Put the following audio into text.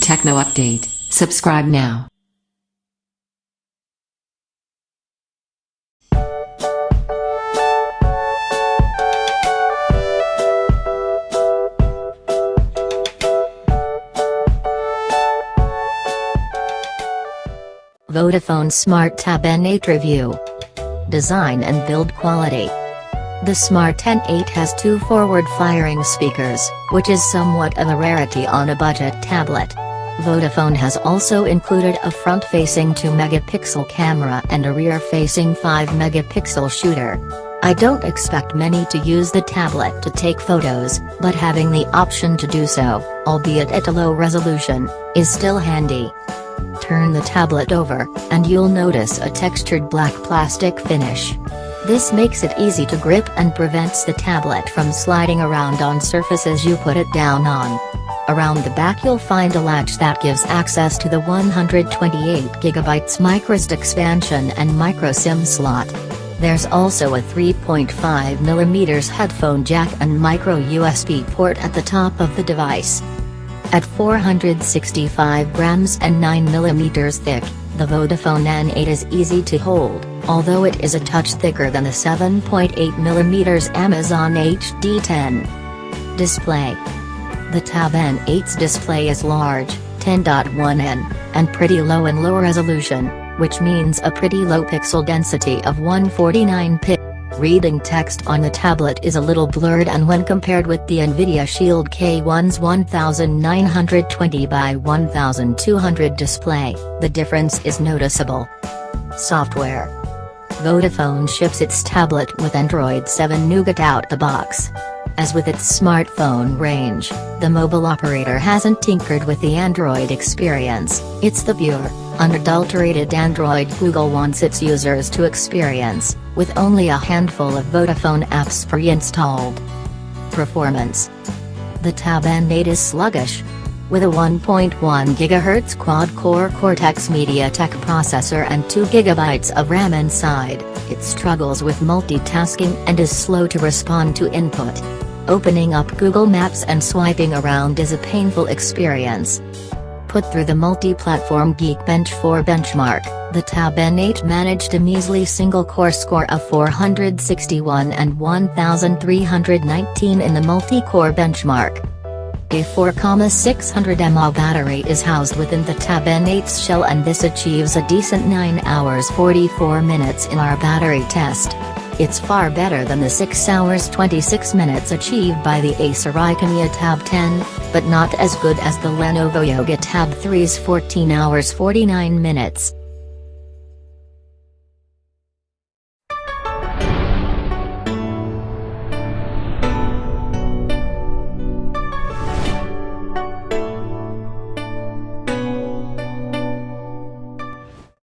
Techno update. Subscribe now. Vodafone Smart Tab N8 Review. Design and build quality. The Smart N8 has two forward-firing speakers, which is somewhat of a rarity on a budget tablet. Vodafone has also included a front-facing 2-megapixel camera and a rear-facing 5-megapixel shooter. I don't expect many to use the tablet to take photos, but having the option to do so, albeit at a low resolution, is still handy. Turn the tablet over, and you'll notice a textured black plastic finish. This makes it easy to grip and prevents the tablet from sliding around on surfaces you put it down on. Around the back you'll find a latch that gives access to the 128GB microSD expansion and microSIM slot. There's also a 3.5mm headphone jack and micro USB port at the top of the device. At 465 grams and 9mm thick, the Vodafone N8 is easy to hold, although it is a touch thicker than the 7.8mm Amazon HD10 display. The Tab N8's display is large, 10.1 in, and pretty low in low resolution, which means a pretty low pixel density of 149 pixels. Reading text on the tablet is a little blurred, and when compared with the Nvidia Shield K1's 1920 by 1200 display, the difference is noticeable. Software. Vodafone ships its tablet with Android 7 Nougat out the box. As with its smartphone range, the mobile operator hasn't tinkered with the Android experience. It's the pure, unadulterated Android Google wants its users to experience, with only a handful of Vodafone apps pre-installed. Performance. The Tab N8 is sluggish. With a 1.1 GHz quad-core Cortex MediaTek processor and 2 GB of RAM inside, it struggles with multitasking and is slow to respond to input. Opening up Google Maps and swiping around is a painful experience. Put through the multi-platform Geekbench 4 benchmark, the Tab N8 managed a measly single-core score of 461 and 1319 in the multi-core benchmark. A 4,600 mAh battery is housed within the Tab N8's shell, and this achieves a decent 9 hours 44 minutes in our battery test. It's far better than the 6 hours 26 minutes achieved by the Acer Iconia Tab 10, but not as good as the Lenovo Yoga Tab 3's 14 hours 49 minutes.